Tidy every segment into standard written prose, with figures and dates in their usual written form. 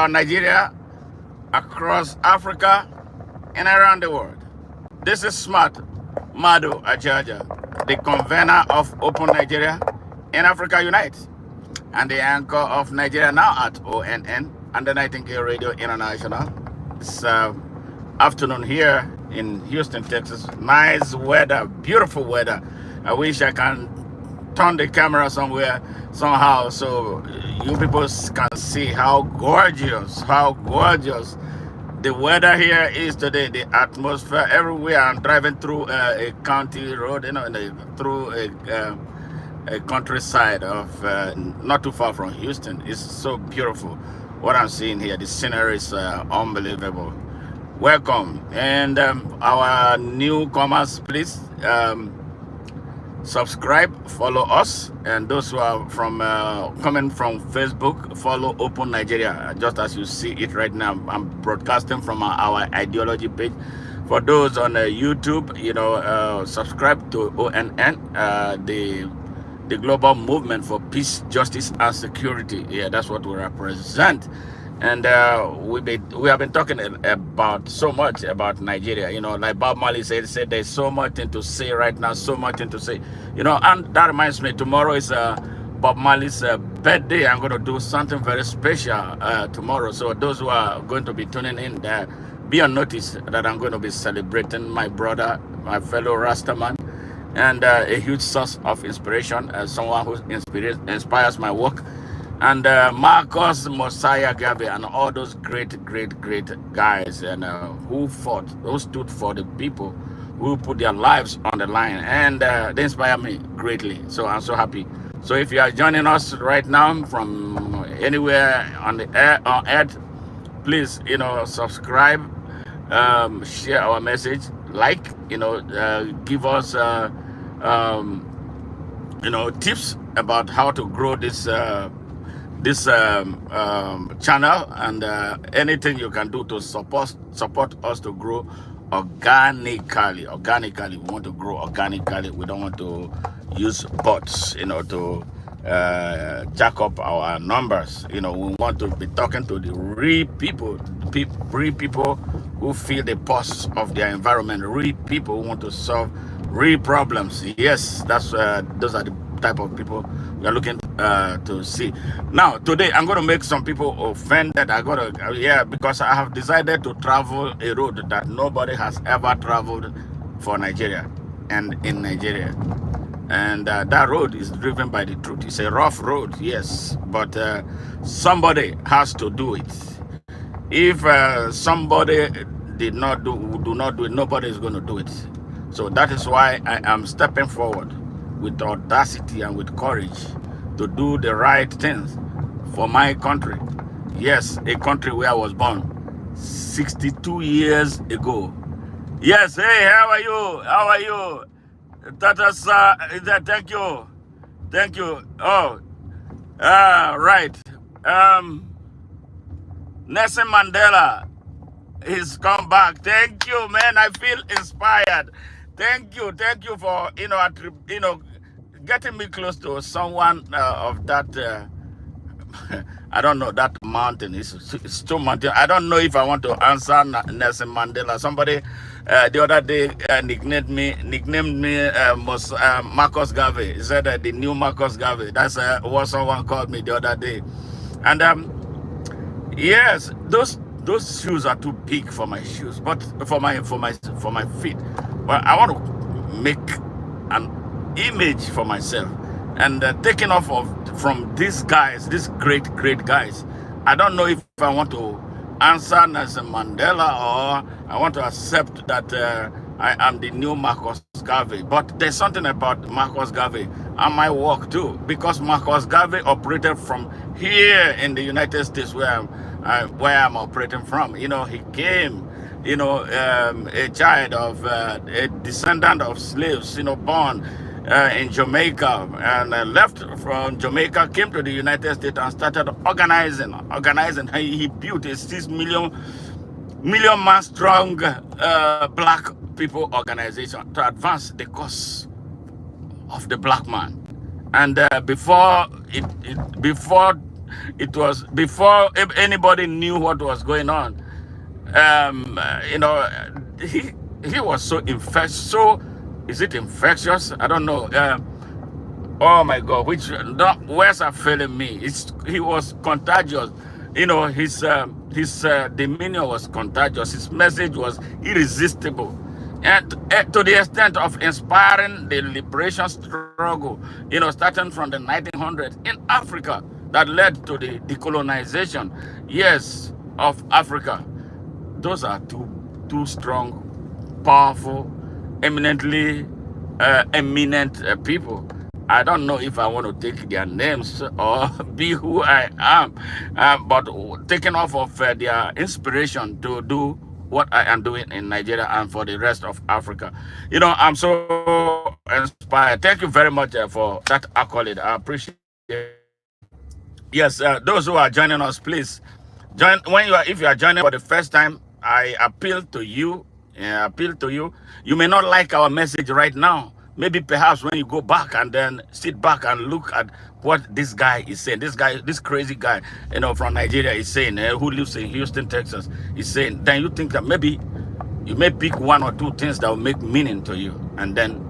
Nigeria, across Africa, and around the world. This is Smart Madu Ajaja, the convener of Open Nigeria and Africa Unite, and the anchor of Nigeria Now at ONN and the Nightingale Radio International. It's afternoon here in Houston, Texas. Nice weather, beautiful weather. I wish I can turn the camera somewhere, somehow, so you people can see how gorgeous the weather here is today. The atmosphere everywhere. I'm driving through a county road, through a countryside of not too far from Houston. It's so beautiful. What I'm seeing here, the scenery is unbelievable. Welcome, and our newcomers, please. Subscribe, follow us, and those who are from coming from Facebook, follow Open Nigeria. Just as you see it right now, I'm broadcasting from our ideology page. For those on YouTube, subscribe to ONN, the global movement for peace, justice, and security. Yeah, that's what we represent. And we have been talking about so much about Nigeria. Like Bob Marley said there's so much thing to say right now, so much thing to say. And that reminds me, tomorrow is Bob Marley's birthday. I'm going to do something very special tomorrow. So those who are going to be tuning in there, be on notice that I'm going to be celebrating my brother, my fellow Rastaman, and a huge source of inspiration, someone who inspires my work. And Marcus Mosiah Garvey and all those great guys and who stood for the people, who put their lives on the line, and they inspire me greatly. So I'm so happy. So if you are joining us right now from anywhere on the air, on earth, please, subscribe, share our message, like, give us, tips about how to grow this channel, and anything you can do to support us to grow organically. We want to grow organically. We don't want to use bots, to jack up our numbers. We want to be talking to the real people, real people who feel the pulse of their environment, real people who want to solve real problems. Yes, those are the type of people we are looking to see. Now, today I'm going to make some people offended. Because I have decided to travel a road that nobody has ever traveled for Nigeria and in Nigeria. And that road is driven by the truth. It's a rough road, yes, but somebody has to do it. If somebody do not do it, nobody is going to do it. So that is why I am stepping forward with audacity and with courage to do the right things for my country. Yes, a country where I was born 62 years ago. Yes, hey, how are you? How are you? Thank you. Thank you. Oh, right. Nelson Mandela, he's come back. Thank you, man. I feel inspired. Thank you for getting me close to someone of that. I don't know, that mountain. It's too mountain. I don't know if I want to answer Nelson Mandela. Somebody the other day nicknamed me Marcus Garvey. He said the new Marcus Garvey. That's what someone called me the other day. And yes, those shoes are too big for my shoes, but for my feet. But I want to make an image for myself, and taking off from these guys, these great guys. I don't know if I want to answer Nelson Mandela or I want to accept that I am the new Marcus Garvey. But there's something about Marcus Garvey and my work too, because Marcus Garvey operated from here in the United States where I'm operating from. He came, a child of a descendant of slaves, born in Jamaica, and left from Jamaica, came to the United States and started organizing. He built a 6 million man strong black people organization to advance the cause of the black man. And before It was before anybody knew what was going on. You know, he he was so infectious. So, is it infectious? I don't know. Oh my God, which words are failing me? He was contagious. You know, his demeanor was contagious. His message was irresistible, and to the extent of inspiring the liberation struggle. You know, starting from the 1900s in Africa, that led to the decolonization. Yes, of Africa. Those are two strong, powerful, eminently eminent people. I don't know if I want to take their names or be who I am, but taking off of their inspiration to do what I am doing in Nigeria and for the rest of Africa. You know, I'm so inspired. Thank you very much for that accolade. I appreciate it. Yes, those who are joining us, please join. If you are joining for the first time, I appeal to you. You may not like our message right now. Maybe perhaps when you go back and then sit back and look at what this guy is saying, this crazy guy, you know, from Nigeria is saying, who lives in Houston, Texas, is saying, then you think that maybe you may pick one or two things that will make meaning to you, and then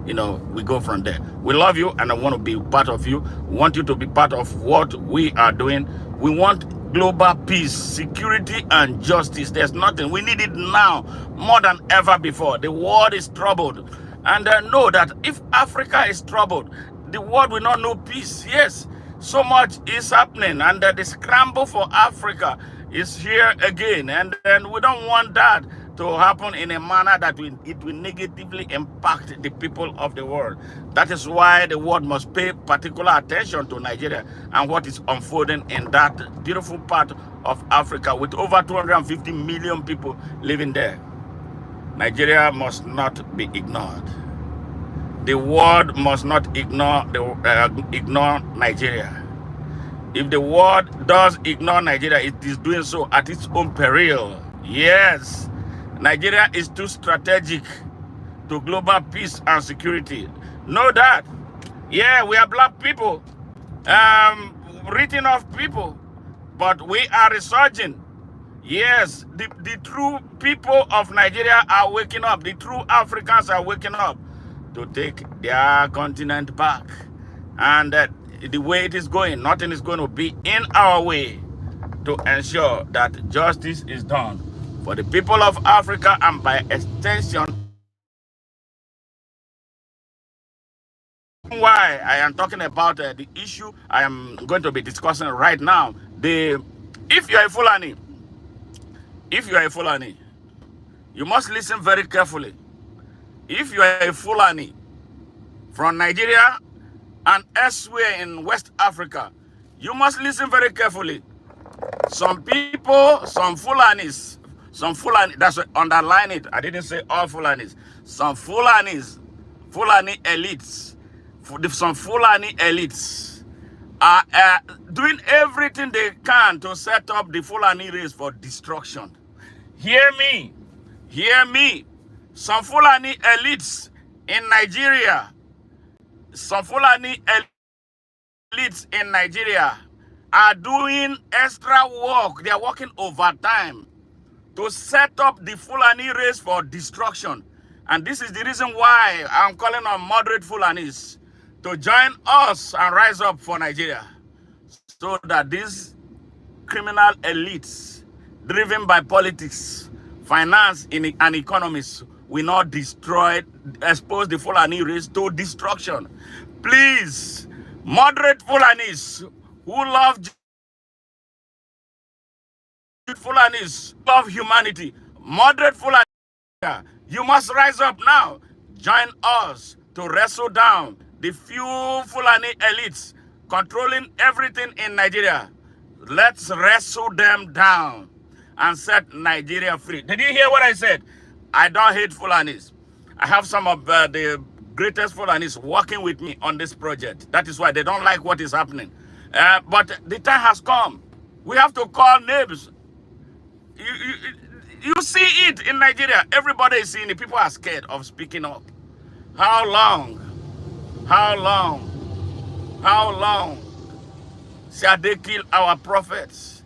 we go from there. We love you, and I want to be part of you. We want you to be part of what we are doing. We want global peace, security, and justice. There's nothing. We need it now more than ever before. The world is troubled, and know that if Africa is troubled, the world will not know peace. Yes, so much is happening, and the scramble for Africa is here again, and then we don't want that to happen in a manner that it will negatively impact the people of the world. That is why the world must pay particular attention to Nigeria and what is unfolding in that beautiful part of Africa with over 250 million people living there. Nigeria must not be ignored. The world must not ignore Nigeria. If the world does ignore Nigeria, it is doing so at its own peril. Yes, Nigeria is too strategic to global peace and security. Know that. Yeah, we are black people, written off people, but we are resurging. Yes, the true people of Nigeria are waking up. The true Africans are waking up to take their continent back. And the way it is going, nothing is going to be in our way to ensure that justice is done for the people of Africa and by extension why I am talking about the issue I am going to be discussing right now. If you are a Fulani, you must listen very carefully. If you are a Fulani from Nigeria and elsewhere in West Africa, you must listen very carefully. Some people, that's what, underline it. I didn't say all Fulanis. Some Fulanis, Fulani elites, some Fulani elites are doing everything they can to set up the Fulani race for destruction. Hear me. Some Fulani elites in Nigeria, are doing extra work. They are working overtime to set up the Fulani race for destruction. And this is the reason why I'm calling on moderate Fulanis to join us and rise up for Nigeria, so that these criminal elites driven by politics, finance, and economists will not expose the Fulani race to destruction. Please, moderate Fulanis who love humanity, moderate Fulani, you must rise up now. Join us to wrestle down the few Fulani elites controlling everything in Nigeria. Let's wrestle them down and set Nigeria free. Did you hear what I said? I don't hate Fulanis. I have some of the greatest Fulanis working with me on this project. That is why they don't like what is happening. But the time has come. We have to call names. You see it in Nigeria. Everybody is seeing it. People are scared of speaking up. How long? How long? How long? shall they kill our prophets?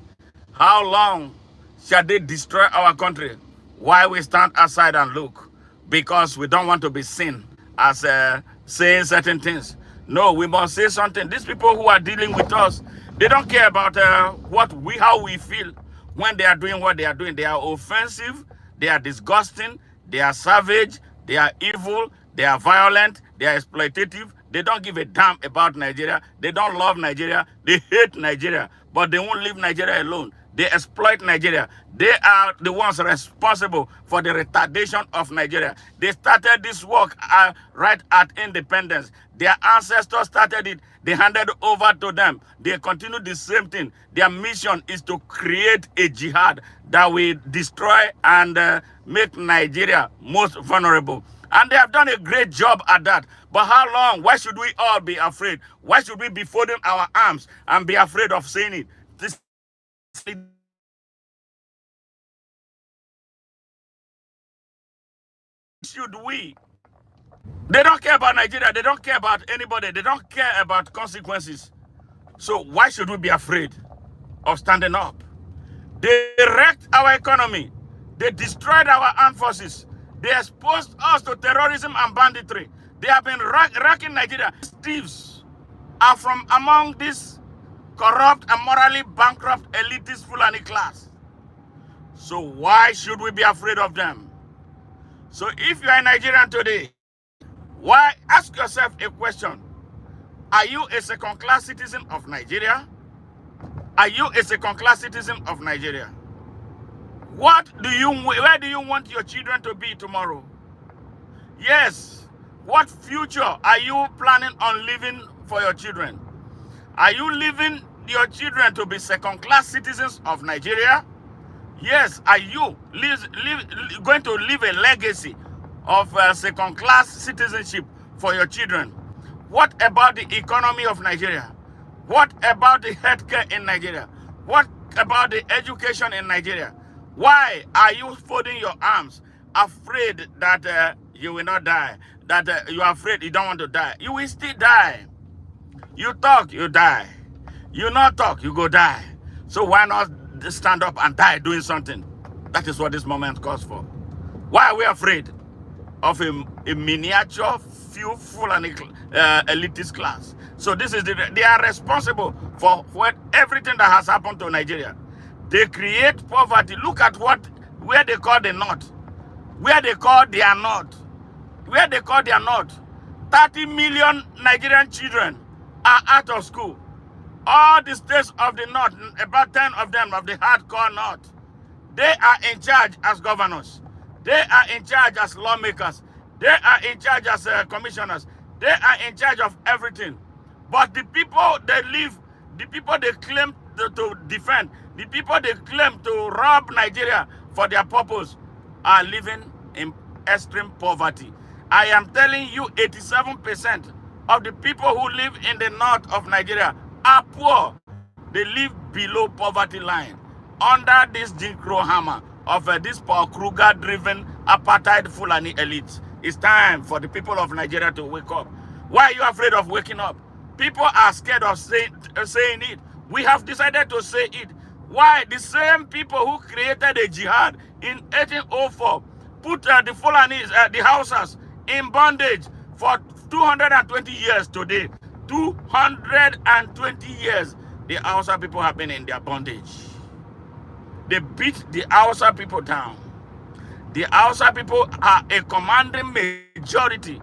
How long shall they destroy our country? Why we stand aside and look? Because we don't want to be seen as saying certain things. No, we must say something. These people who are dealing with us, they don't care about how we feel when they are doing what they are doing. They are offensive, they are disgusting, they are savage, they are evil, they are violent, they are exploitative. They don't give a damn about Nigeria. They don't love Nigeria. They hate Nigeria, but they won't leave Nigeria alone. They exploit Nigeria. They are the ones responsible for the retardation of Nigeria. They started this work right at independence. Their ancestors started it. They handed over to them. They continue the same thing. Their mission is to create a jihad that will destroy and make Nigeria most vulnerable. And they have done a great job at that. But how long? Why should we all be afraid? Why should we be folding our arms and be afraid of saying it? This should we? They don't care about Nigeria. They don't care about anybody. They don't care about consequences. So why should we be afraid of standing up? They wrecked our economy. They destroyed our armed forces. They exposed us to terrorism and banditry. They have been wrecking Nigeria. Thieves are from among this corrupt and morally bankrupt elitist Fulani class. So why should we be afraid of them? So if you are a Nigerian today, why ask yourself a question? Are you a second-class citizen of Nigeria? Are you a second-class citizen of Nigeria? Where do you want your children to be tomorrow? Yes. What future are you planning on living for your children? Are you leaving your children to be second-class citizens of Nigeria? Yes. Are you going to leave a legacy of second-class citizenship for your children? What about the economy of Nigeria? What about the healthcare in Nigeria? What about the education in Nigeria? Why are you folding your arms, afraid that you will not die? That you are afraid you don't want to die? You will still die. You talk, you die. You not talk, you go die. So why not stand up and die doing something? That is what this moment calls for. Why are we afraid of a miniature few full and elitist class? So this is they are responsible for everything that has happened to Nigeria. They create poverty. Look at where they call the North, where they call their North, where they call their North. 30 million Nigerian children are out of school. All the states of the North, about 10 of them of the hardcore North, they are in charge as governors. They are in charge as lawmakers. They are in charge as commissioners. They are in charge of everything. But the people they live, the people they claim to defend, the people they claim to rob Nigeria for their purpose are living in extreme poverty. I am telling you, 87% of the people who live in the north of Nigeria are poor. They live below poverty line, under this Jim Crow hammer of this Paul Kruger-driven apartheid Fulani elite. It's time for the people of Nigeria to wake up. Why are you afraid of waking up? People are scared of saying it. We have decided to say it. Why? The same people who created a jihad in 1804 put the Fulanis, the Hausas, in bondage for 220 years today. 220 years the Hausa people have been in their bondage. They beat the Hausa people down. The Hausa people are a commanding majority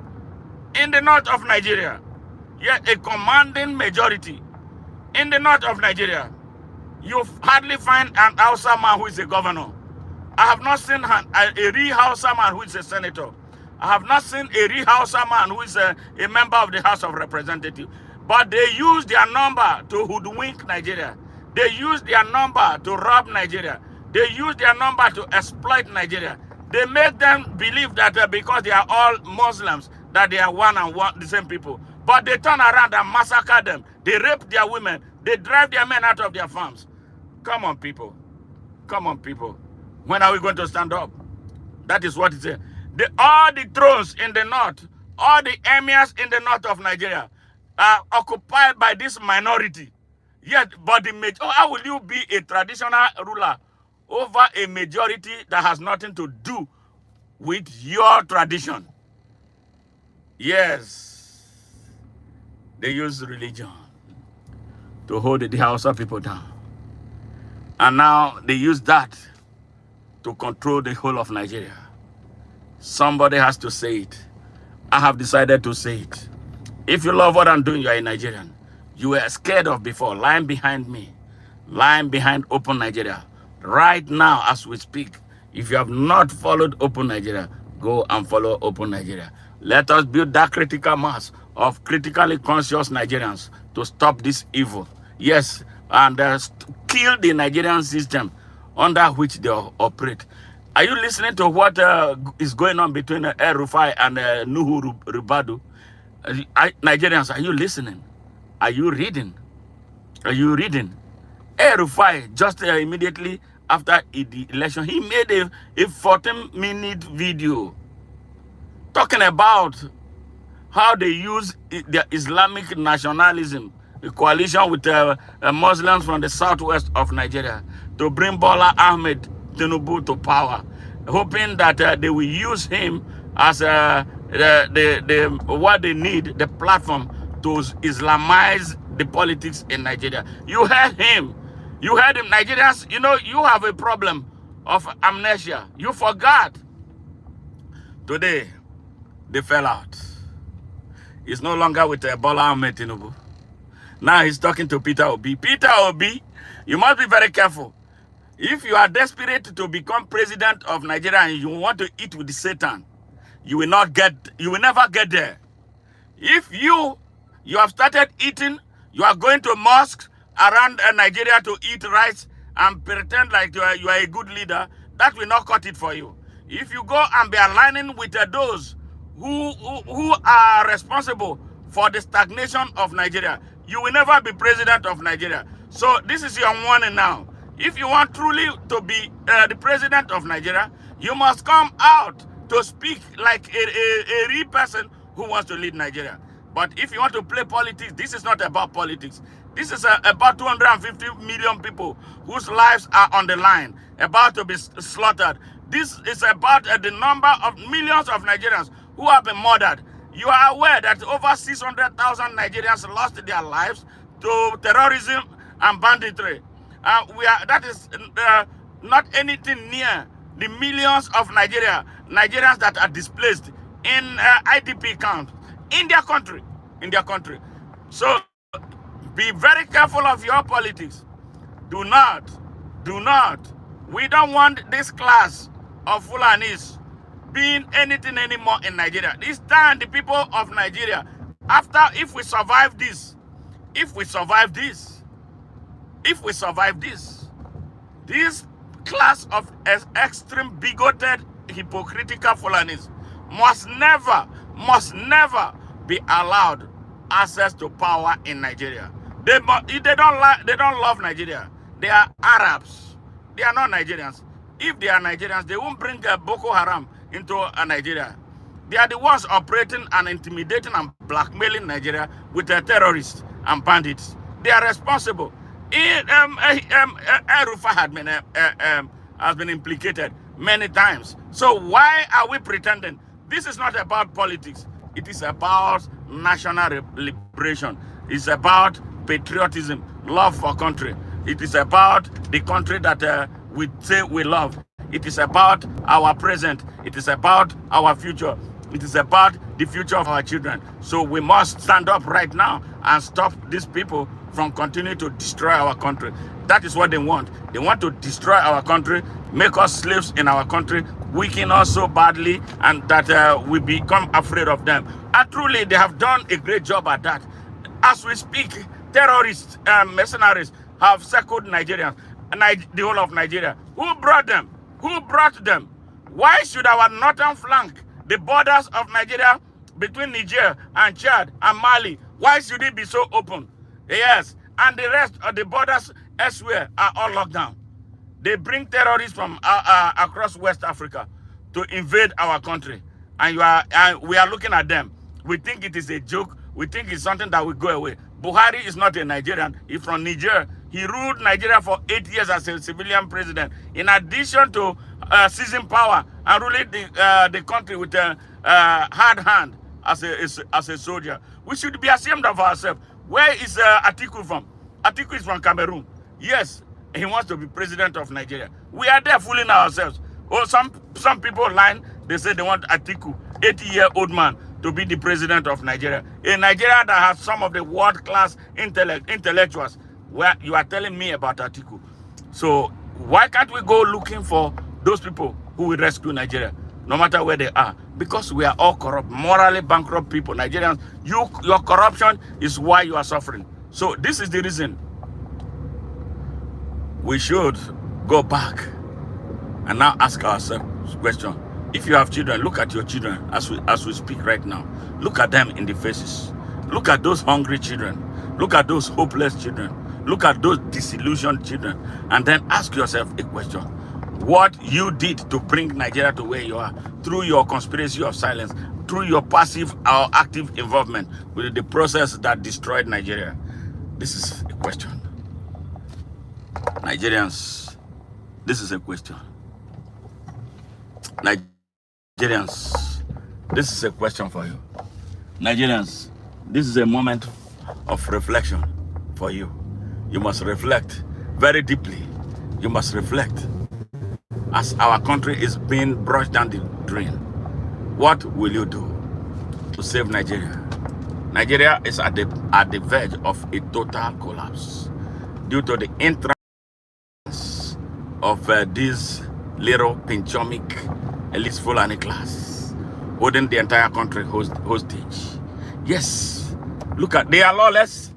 in the north of Nigeria. Yet a commanding majority in the north of Nigeria. You hardly find an Hausa man who is a governor. I have not seen a real Hausa man who is a senator. I have not seen a real Hausa man who is a member of the House of Representatives. But they use their number to hoodwink Nigeria. They use their number to rob Nigeria. They use their number to exploit Nigeria. They make them believe that because they are all Muslims, that they are one and one, the same people. But they turn around and massacre them. They rape their women. They drive their men out of their farms. Come on, people. Come on, people. When are we going to stand up? That is what it is. All the thrones in the north, all the emirs in the north of Nigeria are occupied by this minority. Yet, but how will you be a traditional ruler over a majority that has nothing to do with your tradition? Yes, they use religion to hold the Hausa people down. And now they use that to control the whole of Nigeria. Somebody has to say it. I have decided to say it. If you love what I'm doing, you are a Nigerian. You were scared of before, lying behind me, lying behind Open Nigeria. Right now, as we speak, if you have not followed Open Nigeria, go and follow Open Nigeria. Let us build that critical mass of critically conscious Nigerians to stop this evil. Yes, and kill the Nigerian system under which they operate. Are you listening to what is going on between El Rufai and Nuhu Ribadu? Nigerians, are you listening? Are you reading? Are you reading? El Rufai, just immediately after the election, he made a 14-minute video talking about how they use the Islamic nationalism, the coalition with Muslims from the southwest of Nigeria, to bring Bola Ahmed Tinubu to power, hoping that they will use him as what they need, the platform to Islamize the politics in Nigeria. You heard him. You heard him. Nigerians, you know, you have a problem of amnesia. You forgot. Today, they fell out. He's no longer with Bola Ahmed Tinubu. Now he's talking to Peter Obi. Peter Obi, you must be very careful. If you are desperate to become president of Nigeria and you want to eat with Satan, you will never get there. If you have started eating, you are going to mosques around Nigeria to eat rice and pretend like you are a good leader, that will not cut it for you. If you go and be aligning with those who are responsible for the stagnation of Nigeria, you will never be president of Nigeria. So this is your warning now. If you want truly to be the president of Nigeria, you must come out to speak like a real person who wants to lead Nigeria. But if you want to play politics, this is not about politics. This is about 250 million people whose lives are on the line, about to be slaughtered. This is about the number of millions of Nigerians who have been murdered. You are aware that over 600,000 Nigerians lost their lives to terrorism and banditry. That is not anything near the millions of Nigerians that are displaced in IDP camps in their country. So be very careful of your politics. Do not. We don't want this class of Fulanis being anything anymore in Nigeria. This time, the people of Nigeria, if we survive this, this class of extreme, bigoted, hypocritical Fulanis must never be allowed access to power in Nigeria. They don't love Nigeria. They are Arabs. They are not Nigerians. If they are Nigerians, they won't bring Boko Haram into Nigeria. They are the ones operating and intimidating and blackmailing Nigeria with terrorists and bandits. They are responsible. Rufai has been implicated many times. So why are we pretending? This is not about politics. It is about national liberation. It's about patriotism, love for country. It is about the country that we say we love. It is about our present. It is about our future. It is about the future of our children. So we must stand up right now and stop these people from continuing to destroy our country. That is what they want. They want to destroy our country, make us slaves in our country, weaken us so badly, and that we become afraid of them. And truly, they have done a great job at that. As we speak, terrorists, mercenaries have circled Nigerians, the whole of Nigeria. Who brought them? Why should our northern flank, the borders of Nigeria between Niger and Chad and Mali, why should it be so open? Yes, and the rest of the borders elsewhere are all locked down. They bring terrorists from across West Africa to invade our country, and we are looking at them. We think it is a joke. We think it's something that will go away. Buhari is not a Nigerian. He's from Niger. He ruled Nigeria for 8 years as a civilian president. In addition to seizing power and ruling the country with a hard hand as a soldier. We should be ashamed of ourselves. Where is Atiku from? Atiku is from Cameroon. Yes, he wants to be president of Nigeria. We are there fooling ourselves. Oh, some people line, they say they want Atiku, 80-year-old man, to be the president of Nigeria. A Nigeria that has some of the world-class intellectuals. Where you are telling me about Atiku. So why can't we go looking for those people who will rescue Nigeria, no matter where they are? Because we are all corrupt, morally bankrupt people. Nigerians, your corruption is why you are suffering. So this is the reason we should go back and now ask ourselves question. If you have children, look at your children as we speak right now. Look at them in the faces. Look at those hungry children. Look at those hopeless children. Look at those disillusioned children. And then ask yourself a question. What you did to bring Nigeria to where you are through your conspiracy of silence, through your passive or active involvement with the process that destroyed Nigeria. This is a question. Nigerians, this is a question. Nigerians, this is a question for you. Nigerians, this is a moment of reflection for you. You must reflect very deeply. You must reflect as our country is being brushed down the drain. What will you do to save Nigeria? Nigeria is at the verge of a total collapse due to the entrance of this little pinchomic elite Fulani class holding the entire country hostage. Yes, look at, they are lawless,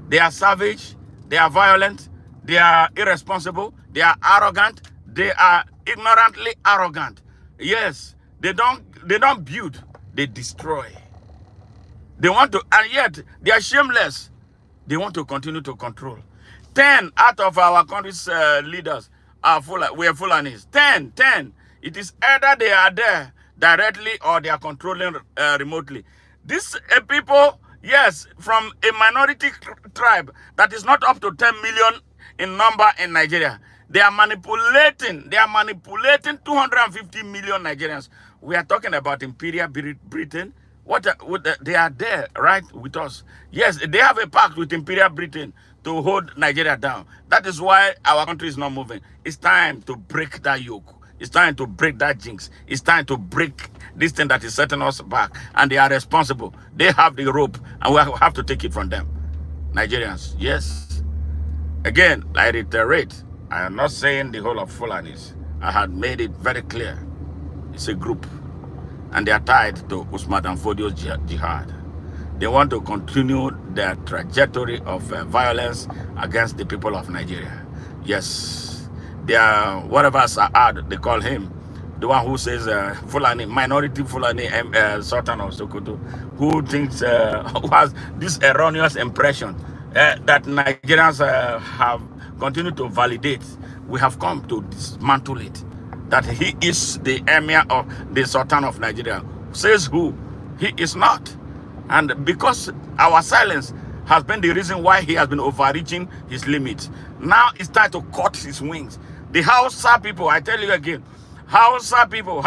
they are savage, they are violent, they are irresponsible, they are arrogant, they are ignorantly arrogant. Yes, they don't build, they destroy. They want to, and yet they are shameless. They want to continue to control. 10 out of our country's leaders are we are Fulanis. 10. It is either they are there directly or they are controlling remotely. These people, yes, from a minority tribe that is not up to 10 million in number in Nigeria. They are manipulating 250 million Nigerians. We are talking about Imperial Britain. They are there, right, with us. Yes, they have a pact with Imperial Britain to hold Nigeria down. That is why our country is not moving. It's time to break that yoke. It's time to break that jinx. It's time to break this thing that is setting us back. And they are responsible. They have the rope, and we have to take it from them. Nigerians, yes. Again, I reiterate, I am not saying the whole of Fulanis. I had made it very clear. It's a group. And they are tied to Usman and Fodio's jihad. They want to continue their trajectory of violence against the people of Nigeria. Yes, they are, whatever Saad, they call him, the one who says Fulani, minority Fulani Sultan of Sokoto, who thinks, who has this erroneous impression that Nigerians have continued to validate. We have come to dismantle it. That he is the emir of the Sultan of Nigeria. Says who? He is not. And because our silence has been the reason why he has been overreaching his limits. Now it's time to cut his wings. The Hausa people, I tell you again, Hausa people,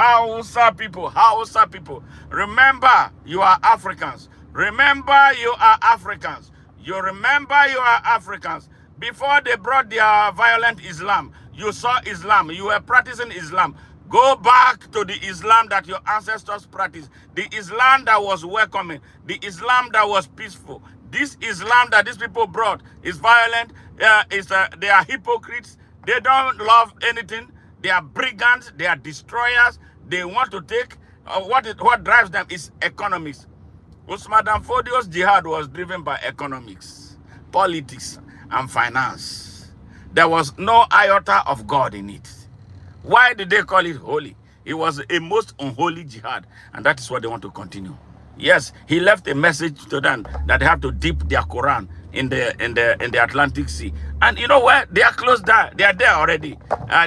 remember you are Africans. Remember you are Africans. You remember you are Africans. Before they brought their violent Islam, you saw Islam. You were practicing Islam. Go back to the Islam that your ancestors practiced. The Islam that was welcoming. The Islam that was peaceful. This Islam that these people brought is violent. They are hypocrites. They don't love anything. They are brigands. They are destroyers. They want to take. What drives them is economics. Usman Dan Fodio's jihad was driven by economics, politics, and finance. There was no iota of God in it. Why did they call it holy? It was a most unholy jihad, and that is what they want to continue. Yes, he left a message to them that they have to dip their Quran in the Atlantic Sea. And you know what? They are close there. They are there already.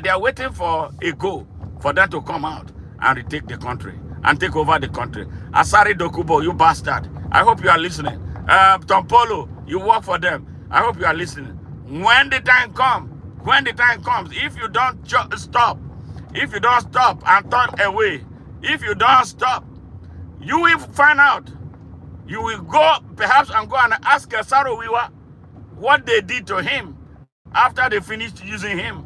They are waiting for a go for them to come out and retake the country and take over the country. Asari Dokubo, you bastard. I hope you are listening. Tompolo, you work for them. I hope you are listening. When the time comes, if you don't stop, if you don't stop and turn away, if you don't stop, you will find out. You will go perhaps and go and ask Sarowiwa what they did to him after they finished using him.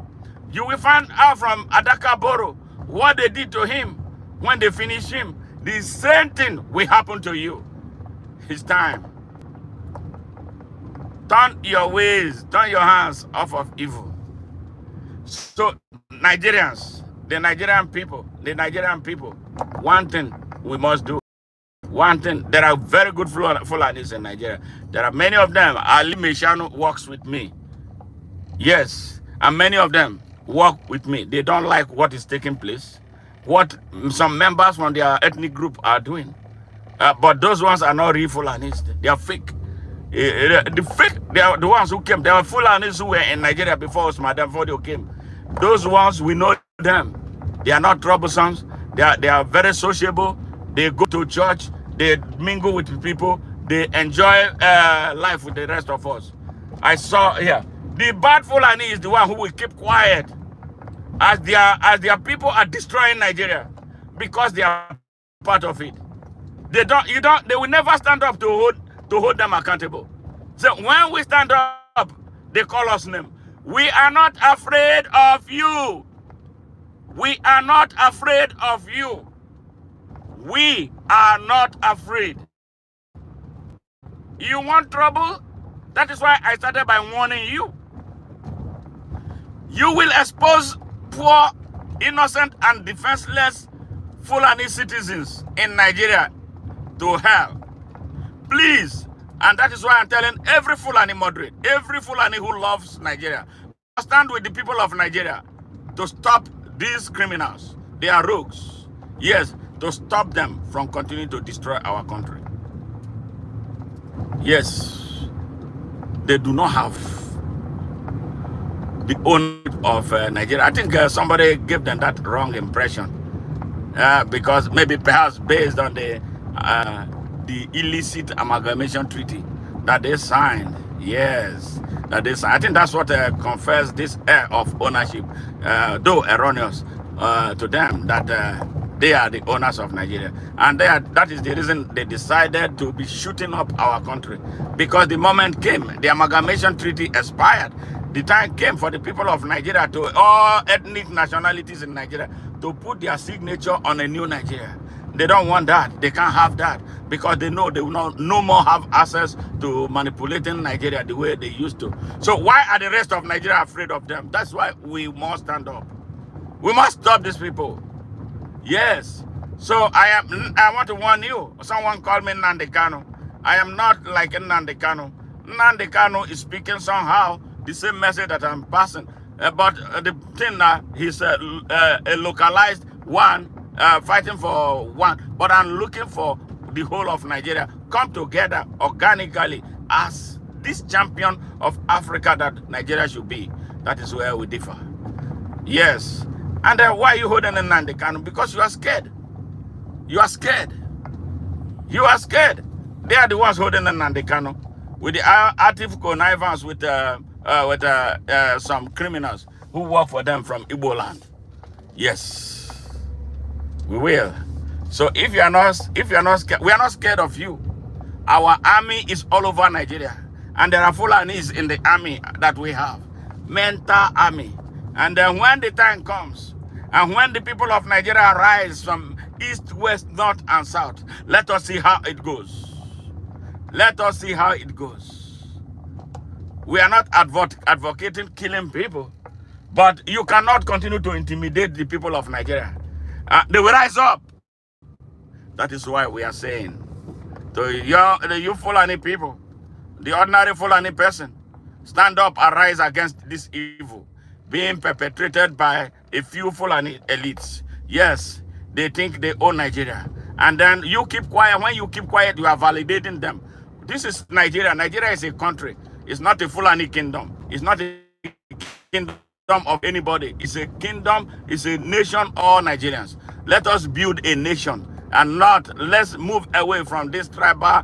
You will find out from Adaka Boro what they did to him when they finished him. The same thing will happen to you. It's time. Turn your ways, turn your hands off of evil. So Nigerians, the Nigerian people, one thing we must do. One thing, there are very good Fulanis in Nigeria. There are many of them. Ali Meshanu works with me. Yes, and many of them work with me. They don't like what is taking place, what some members from their ethnic group are doing. But those ones are not real Fulanis. They are fake. The fake, they are the ones who came. There were Fulanis who were in Nigeria before us, Madam Fodio came. Those ones, we know them. They are not troublesome. They are very sociable. They go to church. They mingle with people. They enjoy life with the rest of us. I saw here. The bad Fulani is the one who will keep quiet as their people are destroying Nigeria because they are part of it. They will never stand up to hold them accountable. So when we stand up, they call us name. We are not afraid of you. We are not afraid of you. We are not afraid. You want trouble? That is why I started by warning you. You will expose poor, innocent, and defenseless Fulani citizens in Nigeria to hell. Please, and that is why I'm telling every Fulani moderate, every Fulani who loves Nigeria, stand with the people of Nigeria to stop these criminals. They are rogues. Yes, to stop them from continuing to destroy our country. Yes, they do not have the ownership of Nigeria. I think somebody gave them that wrong impression because maybe perhaps based on the illicit amalgamation treaty that they signed. Yes, that they signed. I think that's what confers this air of ownership, though erroneous to them, that they are the owners of Nigeria. And that is the reason they decided to be shooting up our country. Because the moment came, the amalgamation treaty expired. The time came for the people of Nigeria, to all ethnic nationalities in Nigeria, to put their signature on a new Nigeria. They don't want that. They can't have that because they know they will no more have access to manipulating Nigeria the way they used to. So why are the rest of Nigeria afraid of them? That's why we must stand up. We must stop these people. Yes. So I want to warn you. Someone called me Nnamdi Kanu. I am not like Nnamdi Kanu. Nnamdi Kanu is speaking somehow the same message that I'm passing. But the thing now, he's a localized one, fighting for one. But I'm looking for the whole of Nigeria come together organically as this champion of Africa that Nigeria should be. That is where we differ. Yes. And why are you holding Nnamdi Kanu? Because you are scared. You are scared. You are scared. They are the ones holding Nnamdi Kanu with the active connivance with some criminals who work for them from Igbo land. Yes, we will. So if you are not scared, we are not scared of you. Our army is all over Nigeria, and there are Fulanis in the army that we have, mental army. And then when the time comes, and when the people of Nigeria rise from east, west, north, and south, let us see how it goes. Let us see how it goes. We are not advocating killing people, but you cannot continue to intimidate the people of Nigeria. They will rise up. That is why we are saying to you Fulani people, the ordinary Fulani person, stand up and rise against this evil being perpetrated by a few Fulani elites. Yes, they think they own Nigeria. And then you keep quiet. When you keep quiet, you are validating them. This is Nigeria. Nigeria is a country. It's not a Fulani kingdom. It's not a kingdom of anybody. It's a kingdom. It's a nation, all Nigerians. Let us build a nation. and not let's move away from this tribal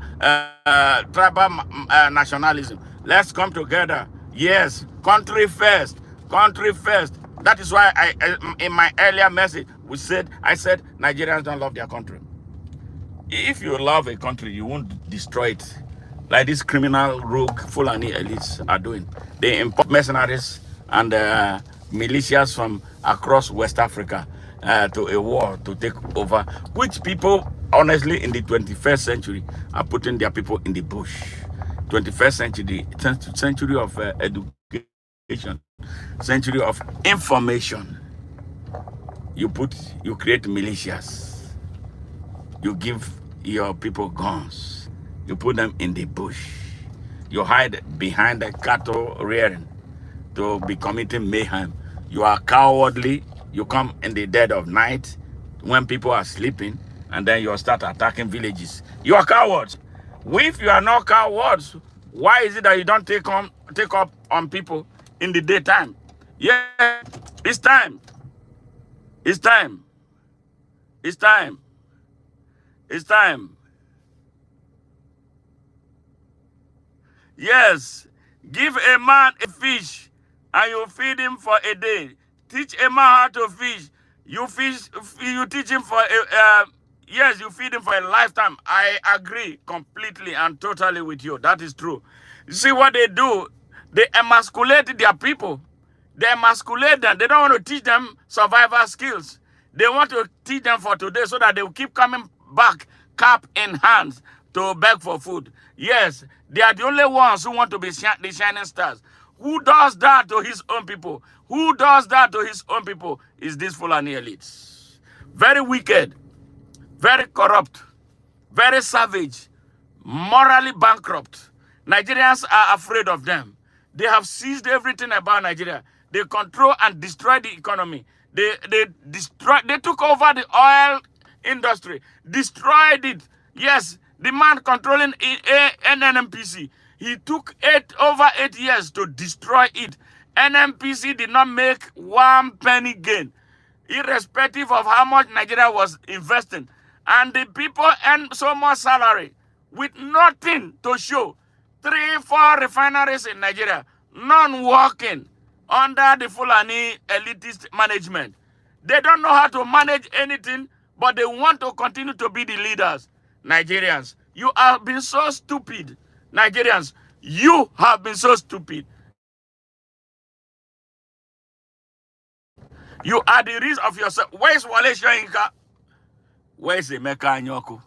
nationalism. Let's come together. Yes, country first, country first. That is why in my earlier message I said Nigerians don't love their country. If you love a country, you won't destroy it like these criminal rogue Fulani elites are doing. They import mercenaries and militias from across West Africa to a war to take over, which people, honestly, in the 21st century are putting their people in the bush. 21st century, century of education, century of information. You create militias. You give your people guns. You put them in the bush. You hide behind the cattle rearing to be committing mayhem. You are cowardly. You come in the dead of night when people are sleeping, and then you start attacking villages. You are cowards. If you are not cowards, why is it that you don't take up on people in the daytime? Yeah, it's time. It's time. It's time. It's time. Yes, give a man a fish and you feed him for a day. Teach a man how to fish. You teach him for yes, you feed him for a lifetime. I agree completely and totally with you. That is true. You see what they do? They emasculate their people. They emasculate them. They don't want to teach them survival skills. They want to teach them for today so that they will keep coming back, cap in hands, to beg for food. Yes, they are the only ones who want to be the shining stars. Who does that to his own people? Who does that to his own people is these Fulani elites. Very wicked, very corrupt, very savage, morally bankrupt. Nigerians are afraid of them. They have seized everything about Nigeria. They control and destroy the economy. They took over the oil industry, destroyed it. Yes, the man controlling NNPC, he took over 8 years to destroy it. NNPC did not make 1 penny gain, irrespective of how much Nigeria was investing. And the people earn so much salary with nothing to show. 3, 4 refineries in Nigeria, none working under the Fulani elitist management. They don't know how to manage anything, but they want to continue to be the leaders. Nigerians, you have been so stupid. Nigerians, you have been so stupid. You are the reason of yourself. Where is Wale Soyinka? Where is Emeka Anyoku?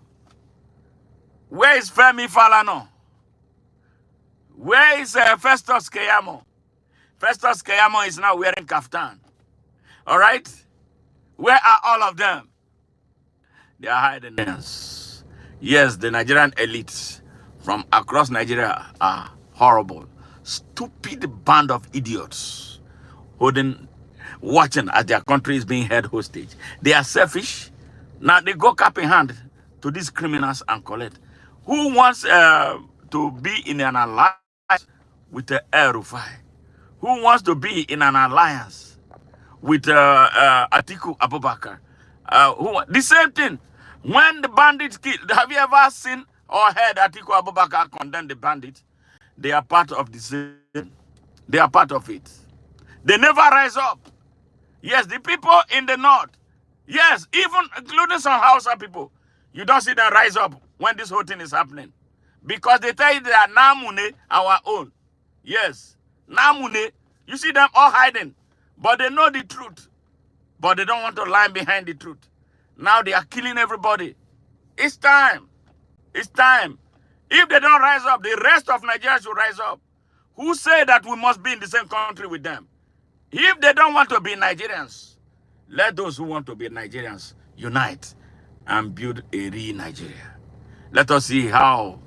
Where is Femi Falana? Where is Festus Keyamo? Festus Keyamo is now wearing kaftan. All right? Where are all of them? They are hiding. Yes, the Nigerian elites from across Nigeria are horrible. Stupid band of idiots watching as their country is being held hostage. They are selfish. Now they go cap in hand to these criminals and collect. Who wants to be in an alliance with the El-Rufai? Who wants to be in an alliance with Atiku Abubakar? The same thing. When the bandits killed, have you ever seen or heard Atiku Abubakar condemn the bandits? They are part of the same. They are part of it. They never rise up. Yes, the people in the north. Yes, even including some Hausa people. You don't see them rise up when this whole thing is happening. Because they tell you they are Namune, our own. Yes, Namune. You see them all hiding. But they know the truth. But they don't want to lie behind the truth. Now they are killing everybody. It's time. It's time. If they don't rise up, the rest of Nigeria should rise up. Who say that we must be in the same country with them? If they don't want to be Nigerians, let those who want to be Nigerians unite and build a real Nigeria. Let us see how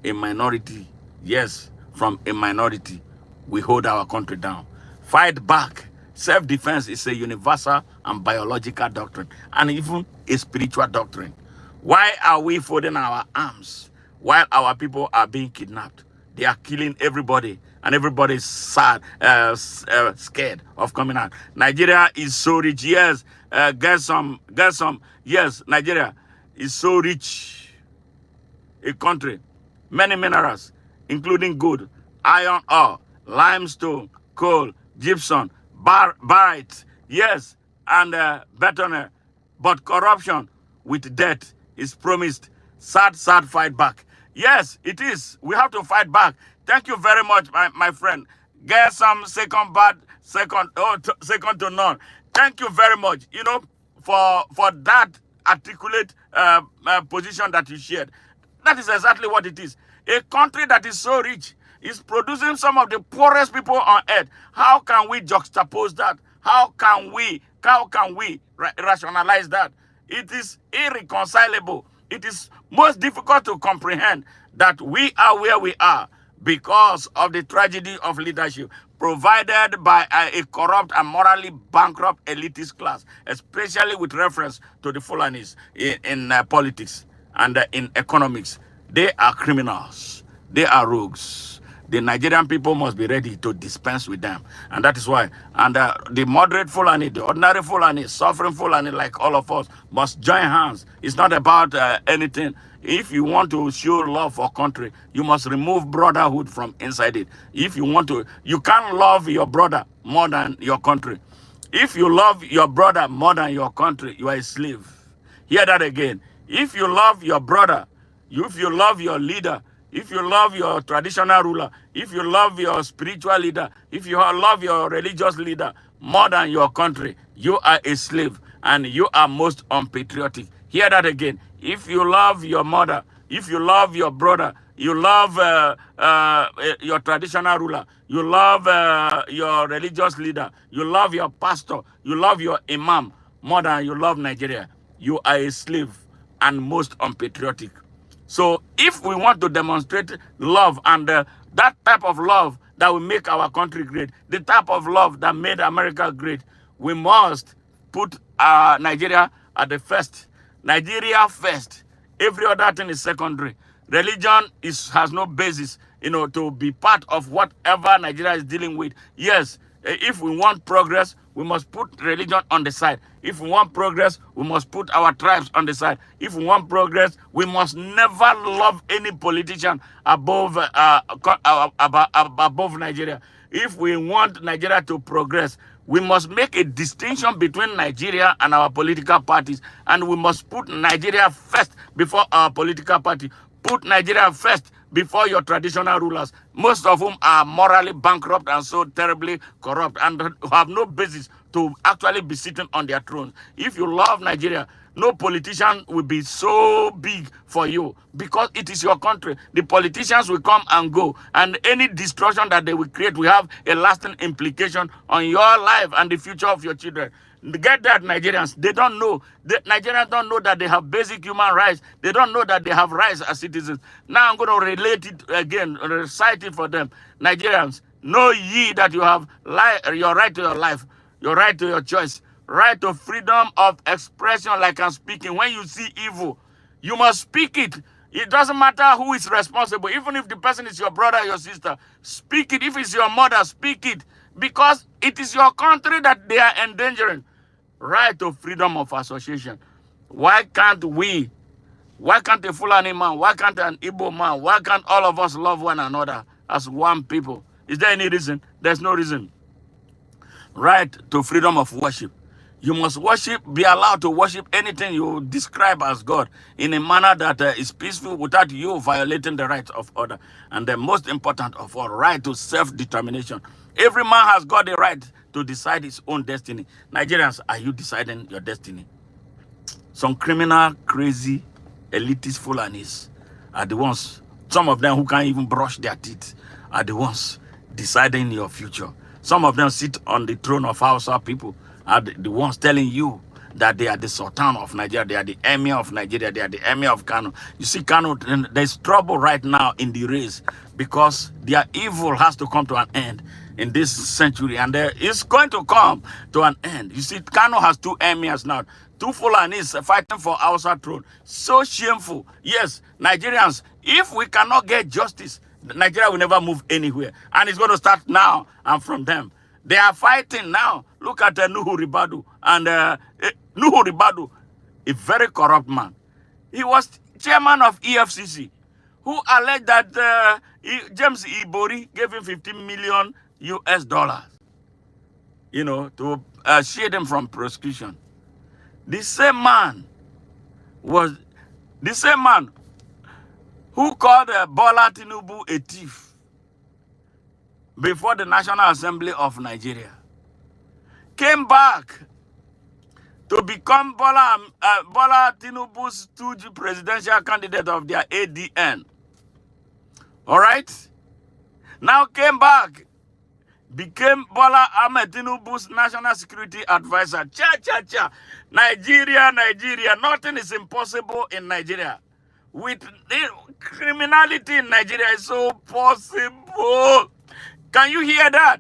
a minority, yes, from a minority, we hold our country down. Fight back. Self-defense is a universal and biological doctrine, and even a spiritual doctrine. Why are we folding our arms while our people are being kidnapped? They are killing everybody, and everybody is sad, scared of coming out. Nigeria is so rich. Yes, get some. Yes, Nigeria. is so rich a country, many minerals, including gold, iron ore, limestone, coal, gypsum, barite, yes, and betoner. But corruption with debt is promised. Sad, sad fight back. Yes, it is. We have to fight back. Thank you very much, my friend. Get some second bad, second to none. Thank you very much. You know, for that articulate position that you shared. That is exactly what it is. A country that is so rich is producing some of the poorest people on earth. How can we juxtapose that? How can we rationalize that? It is irreconcilable. It is most difficult to comprehend that we are where we are because of the tragedy of leadership provided by a corrupt and morally bankrupt elitist class, especially with reference to the Fulanis in politics and in economics. They are criminals. They are rogues. The Nigerian people must be ready to dispense with them. And that is why. And the moderate Fulani, the ordinary Fulani, suffering Fulani like all of us, must join hands. It's not about anything. If you want to show love for country, you must remove brotherhood from inside it. If you want to, you can't love your brother more than your country. If you love your brother more than your country, you are a slave. Hear that again. If you love your brother, if you love your leader, if you love your traditional ruler, if you love your spiritual leader, if you love your religious leader more than your country, you are a slave and you are most unpatriotic. Hear that again. If you love your mother, if you love your brother, you love your traditional ruler, you love your religious leader, you love your pastor, you love your imam more than you love Nigeria, you are a slave and most unpatriotic. So if we want to demonstrate love and that type of love that will make our country great, the type of love that made America great, we must put Nigeria at the first. Nigeria first. Every other thing is secondary. Religion has no basis, to be part of whatever Nigeria is dealing with. Yes, if we want progress, we must put religion on the side. If we want progress, we must put our tribes on the side. If we want progress, we must never love any politician above Nigeria. If we want Nigeria to progress, we must make a distinction between Nigeria and our political parties, and we must put Nigeria first before our political party. Put Nigeria first before your traditional rulers, most of whom are morally bankrupt and so terribly corrupt and have no basis to actually be sitting on their throne. If you love Nigeria, no politician will be so big for you because it is your country. The politicians will come and go, and any destruction that they will create will have a lasting implication on your life and the future of your children. Get that, Nigerians. They don't know. The Nigerians don't know that they have basic human rights. They don't know that they have rights as citizens. Now I'm going to relate it again, recite it for them. Nigerians, know ye that you have your right to your life, your right to your choice, right to freedom of expression like I'm speaking. When you see evil, you must speak it. It doesn't matter who is responsible. Even if the person is your brother or your sister, speak it. If it's your mother, speak it. Because it is your country that they are endangering. Right to freedom of association. Why can't we? Why can't a Fulani man? Why can't an Igbo man? Why can't all of us love one another as one people? Is there any reason? There's no reason. Right to freedom of worship. You must worship, be allowed to worship anything you describe as God in a manner that is peaceful without you violating the rights of others. And the most important of all, right to self-determination. Every man has got the right to decide his own destiny. Nigerians, are you deciding your destiny? Some criminal, crazy, elitist Fulanis are the ones, some of them who can't even brush their teeth, are the ones deciding your future. Some of them sit on the throne of Hausa people, are the ones telling you that they are the Sultan of Nigeria, they are the Emir of Nigeria, they are the Emir of Kano. You see, Kano, there's trouble right now in the race because their evil has to come to an end in this century, and it's going to come to an end. You see, Kano has two emirs now, two Fulanis fighting for Hausa throne. So shameful. Yes, Nigerians, if we cannot get justice, Nigeria will never move anywhere. And it's going to start now and from them. They are fighting now. Look at Nuhu Ribadu. And Nuhu Ribadu, a very corrupt man. He was chairman of EFCC, who alleged that James Ibori gave him 15 million US dollars, to shield him from prosecution. The same man was the same man who called Bola Tinubu a thief before the National Assembly of Nigeria, came back to become Bola Tinubu's stooge presidential candidate of their ADN. All right? Now came back, became Bola Ahmed Tinubu's national security advisor. Cha. Nigeria. Nothing is impossible in Nigeria. With the criminality in Nigeria is so possible. Can you hear that?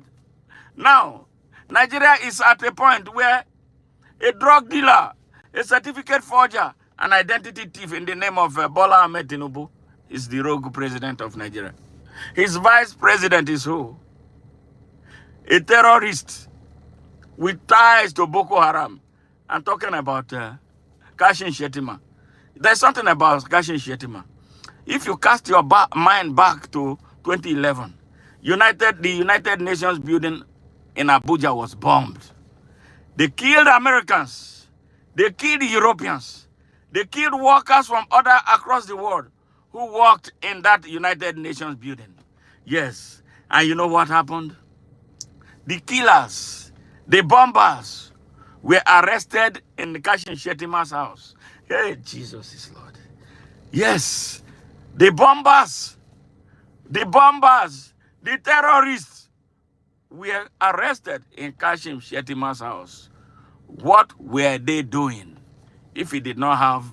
Now, Nigeria is at a point where a drug dealer, a certificate forger, an identity thief in the name of Bola Ahmed Tinubu is the rogue president of Nigeria. His vice president is who? A terrorist with ties to Boko Haram. I'm talking about Kashin Shettima. There's something about Kashin Shettima. If you cast your mind back to 2011, the United Nations building in Abuja was bombed. They killed Americans. They killed Europeans. They killed workers from across the world who worked in that United Nations building. Yes. And you know what happened? The killers, the bombers, were arrested in the Kashin Shettima's house. Hey, Jesus is Lord. Yes. The bombers, the terrorists were arrested in Kashim Shettima's house. What were they doing if he did not have